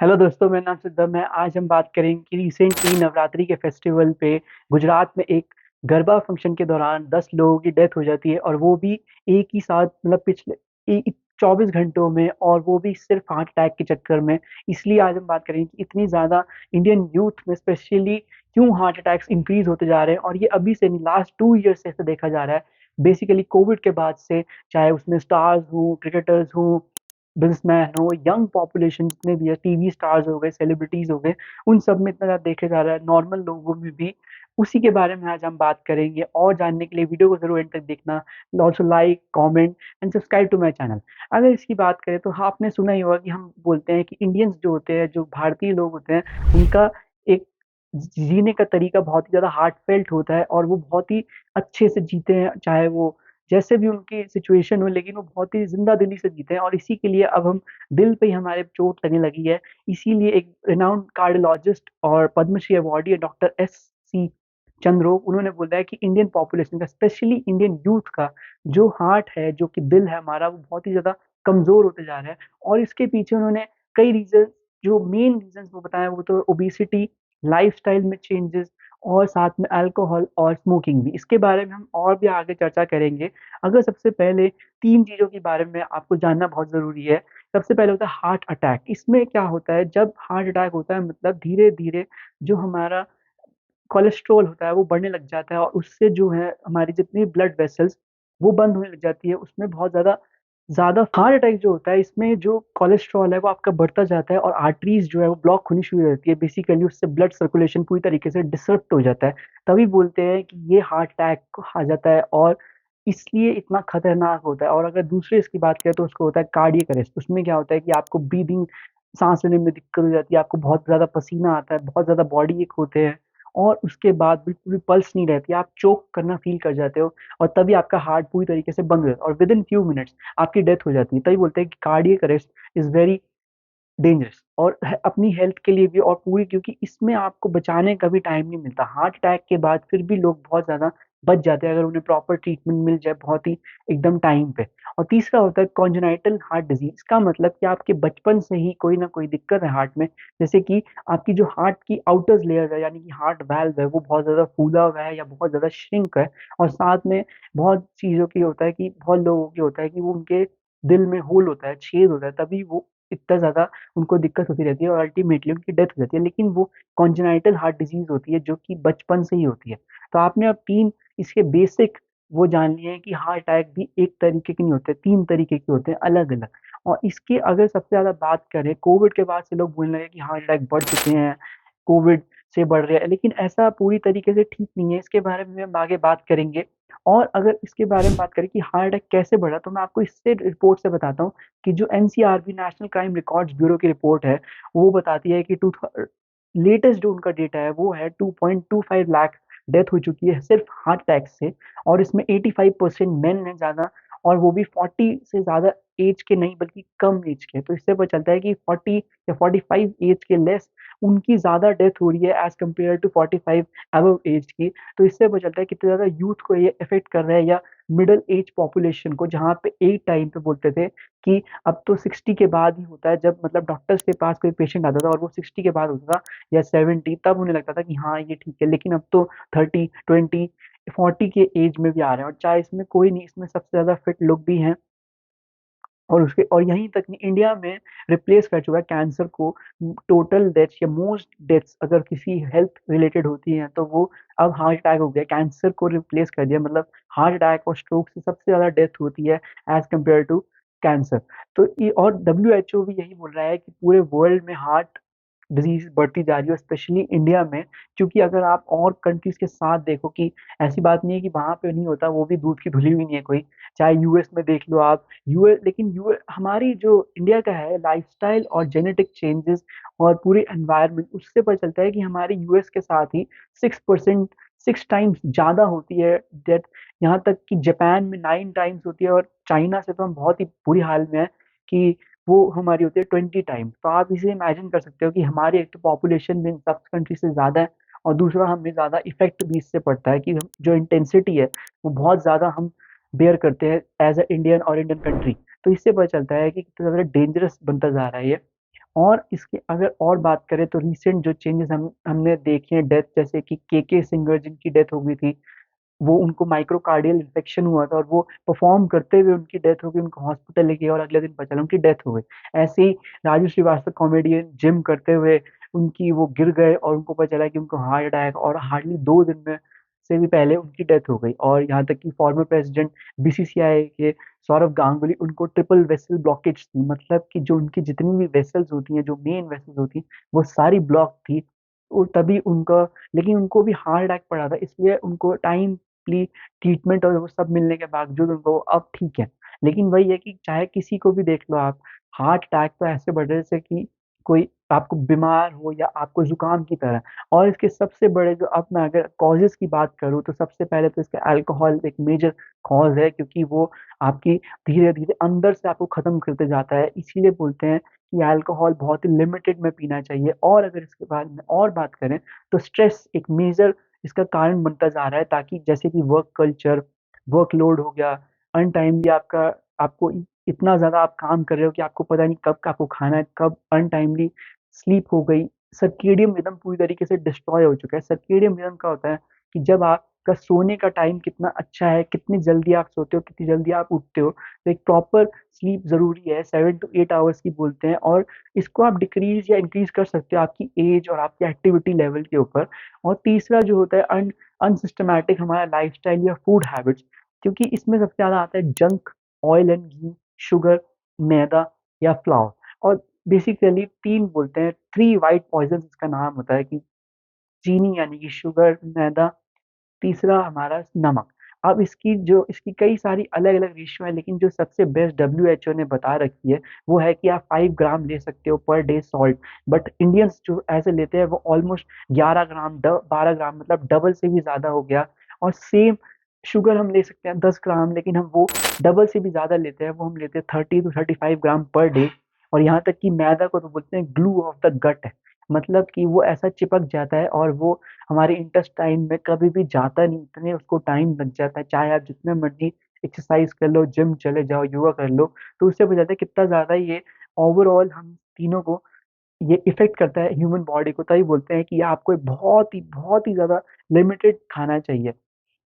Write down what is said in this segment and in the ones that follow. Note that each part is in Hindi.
हेलो दोस्तों, मेरा नाम सिद्धम है। आज हम बात करेंगे कि रिसेंटली नवरात्रि के फेस्टिवल पे गुजरात में एक गरबा फंक्शन के दौरान 10 लोगों की डेथ हो जाती है, और वो भी एक ही साथ, मतलब पिछले 24 घंटों में, और वो भी सिर्फ हार्ट अटैक के चक्कर में। इसलिए आज हम बात करेंगे कि इतनी ज़्यादा इंडियन यूथ में स्पेशली क्यों हार्ट अटैक्स इंक्रीज होते जा रहे हैं, और ये अभी से नहीं, लास्ट 2 ईयर से ऐसा देखा जा रहा है। बेसिकली कोविड के बाद से, चाहे उसमें स्टार्स हों, क्रिकेटर्स हों, बिजनेसमैन हो, यंग पॉपुलेशन जितने भी है, टीवी स्टार्स हो गए, सेलिब्रिटीज हो गए, उन सब में इतना ज़्यादा देखे जा रहा है, नॉर्मल लोगों में भी। उसी के बारे में आज हम बात करेंगे, और जानने के लिए वीडियो को जरूर एंड तक देखना। Also like, comment and subscribe to my channel. अगर इसकी बात करें तो हाँ, आपने सुना ही होगा कि हम बोलते हैं कि इंडियंस जो होते हैं, जो भारतीय लोग होते हैं, उनका एक जीने का तरीका बहुत ही ज़्यादा हार्टफेल्ट होता है, और वो बहुत ही अच्छे से जीते हैं, चाहे वो जैसे भी उनकी सिचुएशन हो, लेकिन वो बहुत ही जिंदा दिली से जीते हैं। और इसी के लिए अब हम दिल पे ही हमारे चोट लगने लगी है। इसीलिए एक रिनाउंड कार्डियोलॉजिस्ट और Padmashri awardee doctor S C Chandro, उन्होंने बोला है कि इंडियन पॉपुलेशन का, स्पेशली इंडियन यूथ का जो हार्ट है, जो कि दिल है हमारा, वो बहुत ही ज़्यादा कमज़ोर होते जा रहा है। और इसके पीछे उन्होंने कई रीज़न, जो मेन रीज़न्स वो बताया, वो तो ओबेसिटी, लाइफ़स्टाइल में चेंजेस, और साथ में अल्कोहल और स्मोकिंग भी। इसके बारे में हम और भी आगे चर्चा करेंगे। अगर सबसे पहले 3 चीज़ों के बारे में आपको जानना बहुत ज़रूरी है। सबसे पहले होता है हार्ट अटैक। इसमें क्या होता है, जब हार्ट अटैक होता है, मतलब धीरे-धीरे जो हमारा कोलेस्ट्रॉल होता है वो बढ़ने लग जाता है, और उससे जो है हमारी जितनी ब्लड वेसल्स वो बंद होने लग जाती है। उसमें बहुत ज़्यादा ज़्यादा हार्ट अटैक जो होता है, इसमें जो कोलेस्ट्रॉल है वो आपका बढ़ता जाता है, और आर्टरीज़ जो है वो ब्लॉक होनी शुरू हो जाती है। बेसिकली उससे ब्लड सर्कुलेशन पूरी तरीके से डिसरप्ट हो जाता है। तभी बोलते हैं कि ये हार्ट अटैक आ जाता है, और इसलिए इतना खतरनाक होता है। और अगर दूसरे इसकी बात करें तो उसको होता है कार्डियक अरेस्ट। उसमें क्या होता है कि आपको ब्रीदिंग, साँस लेने में दिक्कत हो जाती है, आपको बहुत ज़्यादा पसीना आता है, बहुत ज़्यादा बॉडी एक होते हैं, और उसके बाद बिल्कुल भी पल्स नहीं रहती, आप चोक करना फ़ील कर जाते हो, और तभी आपका हार्ट पूरी तरीके से बंद हो जाता है, और विदिन फ्यू मिनट्स आपकी डेथ हो जाती है। तभी बोलते हैं कि cardiac arrest is very dangerous, और अपनी हेल्थ के लिए भी, और पूरी, क्योंकि इसमें आपको बचाने का भी टाइम नहीं मिलता। हार्ट अटैक के बाद फिर भी लोग बहुत ज़्यादा बच जाते हैं, अगर उन्हें प्रॉपर ट्रीटमेंट मिल जाए बहुत ही एकदम टाइम पे। और तीसरा होता है कॉन्जेनाइटल हार्ट डिजीज़। इसका मतलब कि आपके बचपन से ही कोई ना कोई दिक्कत है हार्ट में, जैसे कि आपकी जो हार्ट की आउटर लेयर है, यानी कि हार्ट वाल्व है, वो बहुत ज़्यादा फूला हुआ है या बहुत ज़्यादा श्रिंक है। और साथ में बहुत चीज़ों की होता है कि बहुत लोगों की होता है कि वो उनके दिल में होल होता है, छेद होता है, तभी वो इतना ज़्यादा उनको दिक्कत होती रहती है, और अल्टीमेटली उनकी डेथ हो जाती है। लेकिन वो कॉन्जेनाइटल हार्ट डिजीज़ होती है, जो कि बचपन से ही होती है। तो आपने अब 3 इसके बेसिक वो जान लिए हैं कि हार्ट अटैक भी एक तरीके के नहीं होते, 3 तरीके के होते हैं अलग-अलग। और इसकी अगर सबसे ज़्यादा बात करें, कोविड के बाद से लोग बोलने लगे कि हार्ट अटैक बढ़ चुके हैं, कोविड से बढ़ रहे हैं, लेकिन ऐसा पूरी तरीके से ठीक नहीं है। इसके बारे में हम आगे बात करेंगे। और अगर इसके बारे में बात करें कि हार्ट अटैक कैसे बढ़ा, तो मैं आपको इससे रिपोर्ट से बताता हूँ कि जो NCRB, national crime records bureau की रिपोर्ट है, वो बताती है कि टू लेटेस्ट जो उनका डेटा है वो है 2.25 लाख डेथ हो चुकी है सिर्फ हार्ट अटैक से। और इसमें 85% मेन है ज़्यादा, और वो भी 40 से ज़्यादा एज के नहीं, बल्कि कम एज के। तो इससे पता चलता है कि 40 या 45 एज के लेस उनकी ज़्यादा डेथ हो रही है as compare to 45 above age की। तो इससे पता चलता है कितना ज़्यादा यूथ को ये इफ़ेक्ट कर रहा है, या मिडल एज पॉपुलेशन को, जहाँ पे एक टाइम पे बोलते थे कि अब तो 60 के बाद ही होता है, जब मतलब डॉक्टर्स के पास कोई पेशेंट आता था और वो 60 के बाद होता था या 70, तब उन्हें लगता था कि हाँ, ये ठीक है। लेकिन अब तो 30, 20, 40 के एज में भी आ रहे हैं, और चाहे इसमें कोई नहीं, इसमें सबसे ज़्यादा फिट लोग भी हैं। और उसके, और यहीं तक नहीं, इंडिया में रिप्लेस कर चुका है कैंसर को। टोटल डेथ्स या मोस्ट डेथ्स अगर किसी हेल्थ रिलेटेड होती हैं, तो वो अब हार्ट अटैक हो गया, कैंसर को रिप्लेस कर दिया। मतलब हार्ट अटैक और स्ट्रोक से सबसे ज़्यादा डेथ होती है एज़ कम्पेयर टू कैंसर। तो ये, और WHO भी यही बोल रहा है कि पूरे वर्ल्ड में हार्ट डिजीज़ बढ़ती जा रही है, स्पेशली इंडिया में। क्योंकि अगर आप और कंट्रीज़ के साथ देखो, कि ऐसी बात नहीं है कि वहाँ पे नहीं होता, वो भी दूध की धुली हुई नहीं है कोई। चाहे यूएस में देख लो आप, यूएस, लेकिन यूए हमारी जो इंडिया का है, लाइफ़स्टाइल और जेनेटिक चेंजेज़ और पूरे एनवायरनमेंट, उससे पता चलता है कि हमारी यूएस के साथ ही 6%, 6 टाइम्स ज़्यादा होती है डेथ। यहाँ तक कि जापान में 9 टाइम्स होती है, और चाइना से तो हम बहुत ही बुरी हाल में हैं कि वो हमारी होती है 20 टाइम्स। तो आप इसे इमेजिन कर सकते हो कि हमारी एक तो पॉपुलेशन भी इन सब कंट्री से ज़्यादा है, और दूसरा हमें ज़्यादा इफ़ेक्ट भी इससे पड़ता है कि जो इंटेंसिटी है, वो बहुत ज़्यादा हम बेयर करते हैं एज़ अ इंडियन और इंडियन कंट्री। तो इससे पता चलता है कि कितना ज़्यादा डेंजरस बनता जा रहा है ये। और इसके अगर और बात करें तो रिसेंट जो चेंजेस हमने देखे हैं डेथ, जैसे कि के सिंगर जिनकी डेथ हो गई थी, वो उनको माइक्रोकार्डियल इन्फेक्शन हुआ था और वो परफॉर्म करते हुए उनकी डेथ हो गई, उनको हॉस्पिटल लेके गए और अगले दिन पता चला उनकी डेथ हो गई। ऐसे ही राजू श्रीवास्तव कॉमेडियन जिम करते हुए उनकी वो गिर गए और उनको पता चला कि उनको हार्ट अटैक, और हार्डली 2 दिन में से भी पहले उनकी डेथ हो गई। और यहाँ तक कि फॉर्मर प्रेसिडेंट बीसीसीआई के सौरव गांगुली, उनको ट्रिपल वेसल ब्लॉकेज थी, मतलब कि जो उनकी जितनी भी वेसल्स होती हैं, जो मेन वेसल्स होती हैं, वो सारी ब्लॉक थी। और तभी उनका, लेकिन उनको भी हार्ट अटैक पड़ा था, इसलिए उनको टाइमली ट्रीटमेंट और वो सब मिलने के बावजूद उनको अब ठीक है। लेकिन वही है कि चाहे किसी को भी देख लो आप, हार्ट अटैक तो ऐसे बढ़ रहे जैसे कि कोई आपको बीमार हो या आपको जुकाम की तरह। और इसके सबसे बड़े जो, अब मैं अगर कॉजेज की बात करूँ तो सबसे पहले तो इसका अल्कोहल एक मेजर कॉज है, क्योंकि वो आपकी धीरे धीरे अंदर से आपको खत्म करते जाता है। इसीलिए बोलते हैं कि अल्कोहल बहुत ही लिमिटेड में पीना चाहिए। और अगर इसके बारे में और बात करें तो स्ट्रेस एक मेजर इसका कारण बनता जा रहा है, ताकि जैसे कि वर्क कल्चर, वर्कलोड हो गया, अनटाइमली आपका, आपको इतना ज़्यादा आप काम कर रहे हो कि आपको पता नहीं कब आपको खाना है, कब अनटाइमली स्लीप हो गई। सर्केडियम रिदम पूरी तरीके से डिस्ट्रॉय हो चुका है। सर्केडियम रिदम का होता है कि जब आपका सोने का टाइम कितना अच्छा है, कितनी जल्दी आप सोते हो, कितनी जल्दी आप उठते हो। तो एक प्रॉपर स्लीप ज़रूरी है, 7 to 8 आवर्स की बोलते हैं। और इसको आप डिक्रीज या इंक्रीज कर सकते हो आपकी एज और आपकी एक्टिविटी लेवल के ऊपर। और तीसरा जो होता है अनसिस्टमैटिक हमारा लाइफस्टाइल या फूड हैबिट्स, क्योंकि इसमें सबसे ज़्यादा आता है junk, oil and ghee, sugar, maida या फ्लावर। और बेसिकली 3 बोलते हैं, 3 व्हाइट पॉइजन्स इसका नाम होता है कि चीनी यानी कि शुगर, मैदा, तीसरा हमारा नमक। अब इसकी कई सारी अलग-अलग रेशियो है, लेकिन जो सबसे बेस्ट डब्ल्यूएचओ ने बता रखी है, वो है कि आप 5 ग्राम ले सकते हो per day salt. But Indians जो ऐसे लेते हैं वो ऑलमोस्ट 11 ग्राम, 12 ग्राम, मतलब डबल से भी ज़्यादा हो गया। और सेम शुगर हम ले सकते हैं 10 ग्राम, लेकिन हम वो डबल से भी ज़्यादा लेते हैं, वो हम लेते हैं 30 टू 35 ग्राम पर डे। और यहाँ तक कि मैदा को तो बोलते हैं ग्लू ऑफ द गट है, मतलब कि वो ऐसा चिपक जाता है और वो हमारे इंटेस्टाइन में कभी भी जाता नहीं, इतने उसको टाइम लग जाता है। चाहे आप जितना मर्जी एक्सरसाइज कर लो, जिम चले जाओ, योगा कर लो, तो उससे पता चलता है कितना ज्यादा ये ओवरऑल हम तीनों को ये इफेक्ट करता है, ह्यूमन बॉडी को। तभी बोलते हैं कि आपको एक बहुत ही ज्यादा लिमिटेड खाना चाहिए।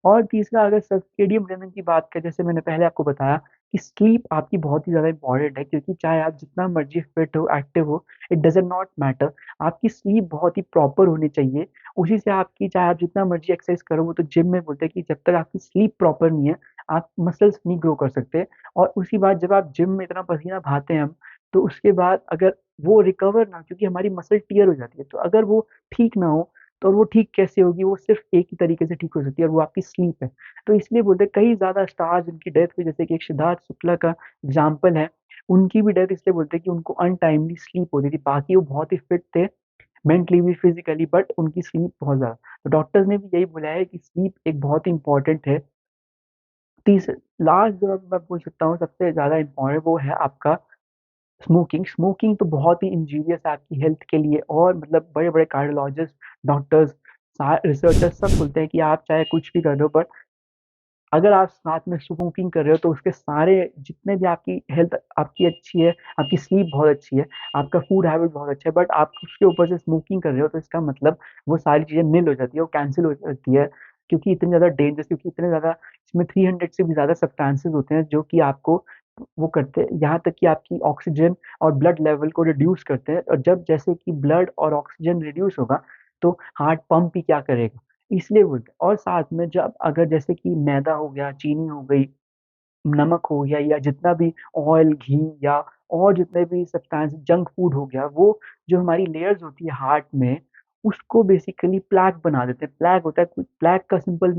और तीसरा, अगर सर्केडियन रिदम की बात करें, जैसे मैंने पहले आपको बताया कि स्लीप आपकी बहुत ही ज़्यादा इंपॉर्टेंट है, क्योंकि चाहे आप जितना मर्जी फिट हो, एक्टिव हो, इट डज़न्ट नॉट मैटर। आपकी स्लीप बहुत ही प्रॉपर होनी चाहिए। उसी से आपकी, चाहे आप जितना मर्जी एक्सरसाइज करो, वो तो जिम में बोलते हैं कि जब तक आपकी स्लीप प्रॉपर नहीं है, आप मसल्स नहीं ग्रो कर सकते। और उसी बात, जब आप जिम में इतना पसीना बहाते हैं हम, तो उसके बाद अगर वो रिकवर ना, क्योंकि हमारी मसल टियर हो जाती है, तो अगर वो ठीक ना हो, तो वो ठीक कैसे होगी? वो सिर्फ़ एक ही तरीके से ठीक हो सकती है, और वो आपकी स्लीप है। तो इसलिए बोलते हैं कई ज़्यादा स्टार्स जिनकी डेथ हुई, जैसे कि एक सिद्धार्थ शुक्ला का एग्ज़ाम्पल है, उनकी भी डेथ इसलिए बोलते हैं कि उनको अनटाइमली स्लीप होती थी। बाकी वो बहुत ही फिट थे, मेंटली भी, फिज़िकली, बट उनकी स्लीप बहुत ज़्यादा। तो डॉक्टर्स ने भी यही बोला है कि स्लीप एक बहुत ही इम्पोर्टेंट है। तीस लास्ट जो अब मैं बोल सकता हूँ सबसे ज़्यादा इम्पोर्टेंट, वो है आपका स्मोकिंग। स्मोकिंग तो बहुत ही इंजीरियस है आपकी हेल्थ के लिए, और मतलब बड़े-बड़े कार्डियोलॉजिस्ट, डॉक्टर्स, रिसर्चर्स सब बोलते हैं कि आप चाहे कुछ भी कर लो, बट अगर आप साथ में स्मोकिंग कर रहे हो तो उसके सारे जितने भी, आपकी हेल्थ आपकी अच्छी है, आपकी स्लीप बहुत अच्छी है, आपका फूड हैबिट बहुत अच्छा है, बट आप उसके ऊपर से स्मोकिंग कर रहे हो, तो इसका मतलब वो सारी चीज़ें निल हो जाती है, वो कैंसल हो जाती है। क्योंकि इतनी ज़्यादा डेंजरस, क्योंकि इतने ज़्यादा इसमें 300 से भी ज़्यादा सब्सटेंसेस होते हैं जो कि आपको वो करते हैं, यहाँ तक कि आपकी ऑक्सीजन और ब्लड लेवल को रिड्यूस करते हैं। और जब जैसे कि ब्लड और ऑक्सीजन रिड्यूस होगा, तो हार्ट पंप ही क्या करेगा? इसलिए बोलते हैं। और साथ में जब अगर जैसे कि मैदा हो गया, चीनी हो गई, नमक हो गया, या जितना भी ऑयल, घी, या और जितने भी सब्सटेंस, जंक फूड हो गया, वो जो हमारी लेयर्स होती है हार्ट में, उसको बेसिकली प्लैक बना देते हैं। प्लैक होता है, प्लैक का सिंपल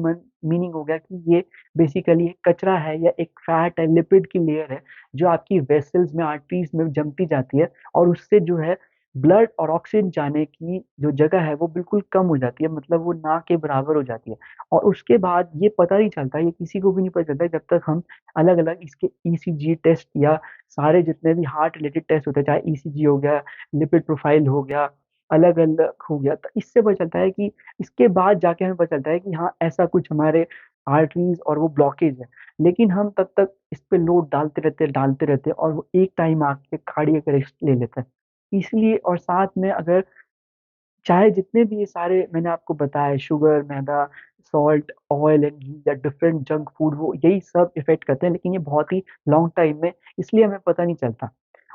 मीनिंग हो गया कि ये बेसिकली एक कचरा है या एक फैट है, लिपिड की लेयर है, जो आपकी वेसल्स में, आर्टरीज में जमती जाती है, और उससे जो है ब्लड और ऑक्सीजन जाने की जो जगह है वो बिल्कुल कम हो जाती है, मतलब वो ना के बराबर हो जाती है। और उसके बाद ये पता नहीं चलता, ये किसी को भी नहीं पता चलता जब तक हम अलग-अलग इसके ईसीजी टेस्ट या सारे जितने भी हार्ट रिलेटेड टेस्ट होते हैं, चाहे ईसीजी हो गया, लिपिड प्रोफाइल हो गया, अलग-अलग हो गया, तो इससे पता चलता है कि इसके बाद जाके हमें पता चलता है कि हाँ, ऐसा कुछ हमारे आर्टरीज़ और वो ब्लॉकेज है। लेकिन हम तब तक इस पे लोड डालते रहते हैं और वो एक टाइम आके कार्डियक अरेस्ट ले लेता है। इसलिए और साथ में अगर चाहे जितने भी ये सारे मैंने आपको बताया sugar, maida, salt, oil and ghee या डिफरेंट जंक फूड वो यही सब इफ़ेक्ट करते हैं लेकिन ये बहुत ही लॉन्ग टाइम में इसलिए हमें पता नहीं चलता।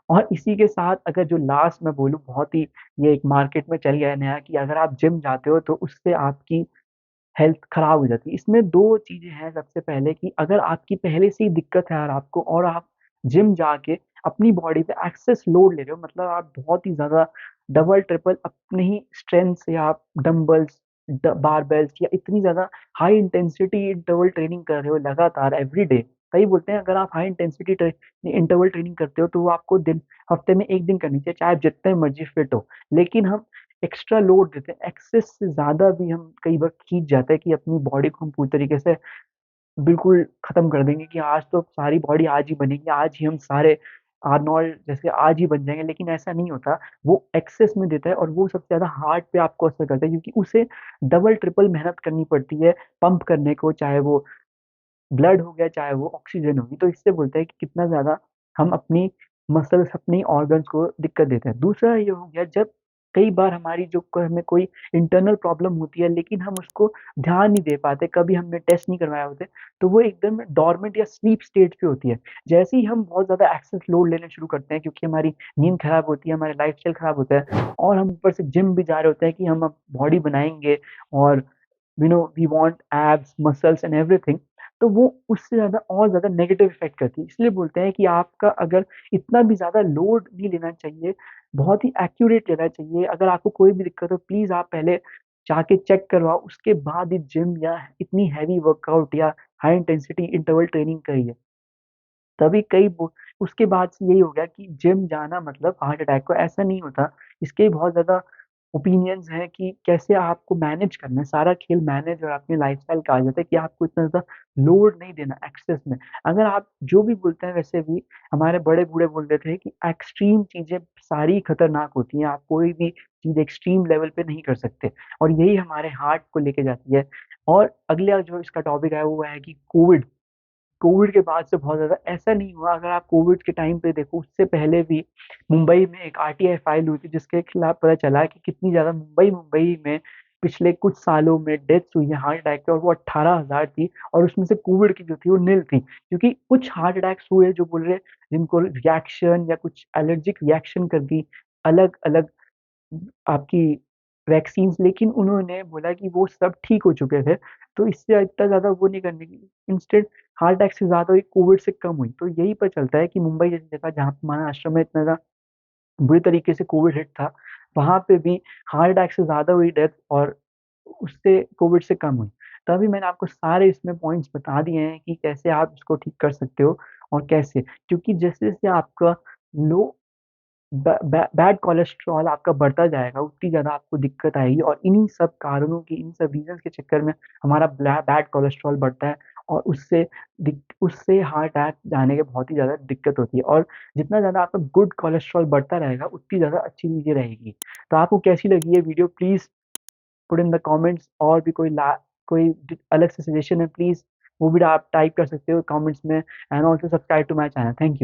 और इसी के साथ अगर जो लास्ट मैं बोलूँ बहुत ही ये एक मार्केट में चल गया है नया कि अगर आप जिम जाते हो तो उससे आपकी हेल्थ खराब हो जाती है। इसमें 2 चीज़ें हैं सबसे पहले कि अगर आपकी पहले से ही दिक्कत है और आपको और आप जिम जाके अपनी बॉडी पे एक्सेस लोड ले रहे हो मतलब आप बहुत ही ज़्यादा डबल ट्रिपल अपने ही स्ट्रेंथ से आप डंबल्स, बारबेल्स या इतनी ज़्यादा हाई इंटेंसिटी इंटरवल ट्रेनिंग कर रहे हो लगातार एवरी डे। कई बोलते हैं अगर आप हाई इंटेंसिटी इंटरवल ट्रेनिंग करते हो तो वो आपको दिन हफ्ते में 1 दिन करनी चाहिए, चाहे आप जितने मर्ज़ी फिट हो। लेकिन हम एक्स्ट्रा लोड देते हैं, एक्सेस से ज़्यादा भी हम कई बार खींच जाते हैं कि अपनी बॉडी को हम पूरी तरीके से बिल्कुल ख़त्म कर देंगे कि आज तो सारी बॉडी आज ही बनेगी, आज ही हम सारे आर्नोल्ड जैसे आज ही बन जाएँगे, लेकिन ऐसा नहीं होता। वो एक्सेस में देता है और वो सबसे ज़्यादा हार्ट पे आपको असर करता है क्योंकि उसे डबल ट्रिपल मेहनत करनी पड़ती है पंप करने को, चाहे वो ब्लड हो गया, चाहे वो ऑक्सीजन होगी, तो इससे बोलता है कि कितना ज़्यादा हम अपनी मसल्स, अपनी ऑर्गन्स को दिक्कत देते हैं। दूसरा ये हो गया जब कई बार हमारी जो क हमें कोई इंटरनल प्रॉब्लम होती है, लेकिन हम उसको ध्यान नहीं दे पाते, कभी हमने टेस्ट नहीं करवाए होते, तो वो एकदम डॉर्मेंट या स्लीप स्टेज पे होती है। जैसे ही हम बहुत ज़्यादा एक्सेस लोड लेना शुरू करते हैं क्योंकि हमारी नींद खराब होती है, हमारा लाइफ़स्टाइल खराब होता है और हम ऊपर से जिम भी जा रहे होते हैं कि हम अब बॉडी बनाएँगे और we want abs, muscles and everything तो वो उससे ज़्यादा और ज़्यादा नेगेटिव इफ़ेक्ट करती है। इसलिए बोलते हैं कि आपका अगर इतना भी ज़्यादा लोड नहीं लेना चाहिए, बहुत ही एक्यूरेट लेना चाहिए। अगर आपको कोई भी दिक्कत हो प्लीज़ आप पहले जाके चेक करवाओ, उसके बाद ही जिम या इतनी हेवी वर्कआउट या हाई इंटेंसिटी इंटरवल ट्रेनिंग करिए। तभी कई बो उसके बाद से यही हो गया कि जिम जाना मतलब हार्ट अटैक को ऐसा नहीं होता। इसके बहुत ज़्यादा ओपिनियंस हैं कि कैसे आपको मैनेज करना है, सारा खेल मैनेज और अपनी लाइफ़स्टाइल का आ जाता है कि आपको इतना ज़्यादा लोड नहीं देना एक्सेस में। अगर आप जो भी बोलते हैं वैसे भी हमारे बड़े-बूढ़े बोलते थे कि एक्सट्रीम चीज़ें सारी खतरनाक होती हैं, आप कोई भी चीज़ एक्सट्रीम लेवल पे नहीं कर सकते और यही हमारे हार्ट को लेके जाती है। और अगला जो इसका टॉपिक है वो है कि कोविड। कोविड के बाद से बहुत ज़्यादा ऐसा नहीं हुआ अगर आप कोविड के टाइम पे देखो उससे पहले भी मुंबई में एक आरटीआई फाइल हुई थी जिसके खिलाफ पता चला कि कितनी ज़्यादा मुंबई में पिछले कुछ सालों में डेथ्स हुई हैं हार्ट अटैक से और वो 18,000 थी और उसमें से कोविड की जो थी वो निल थी। क्योंकि कुछ हार्ट अटैक्स हुए जो बोल रहे जिनको रिएक्शन या कुछ एलर्जिक रिएक्शन कर दी अलग-अलग आपकी वैक्सीन्स लेकिन उन्होंने बोला कि वो सब ठीक हो चुके थे, तो इससे इतना ज़्यादा वो नहीं करने की इंस्टेड हार्ट अटैक से ज़्यादा हुई, कोविड से कम हुई। तो यही पता चलता है कि मुंबई जैसी जगह जहाँ पे महाराष्ट्र में इतना ज़्यादा बुरी तरीके से कोविड हिट था, वहाँ पे भी हार्ट अटैक से ज़्यादा हुई डेथ और उससे कोविड से कम हुई। तभी मैंने आपको सारे इसमें पॉइंट्स बता दिए हैं कि कैसे आप इसको ठीक कर सकते हो और कैसे। क्योंकि जैसे-जैसे आपका लो बैड कोलेस्ट्रॉल आपका बढ़ता जाएगा, उतनी ज़्यादा आपको दिक्कत आएगी और इन्हीं सब कारणों की इन सब रीज़न्स के चक्कर में हमारा बैड कोलेस्ट्रॉल बढ़ता है और उससे हार्ट अटैक जाने की बहुत ही ज़्यादा दिक्कत होती है और जितना ज़्यादा आपका गुड कोलेस्ट्रॉल बढ़ता रहेगा, उतनी ज़्यादा अच्छी चीज़ें रहेगी। तो आपको कैसी लगी ये video please put in the comments और भी कोई अलग से सजेशन है प्लीज़ वो भी आप टाइप कर सकते हो कमेंट्स में and also subscribe to my channel. Thank you.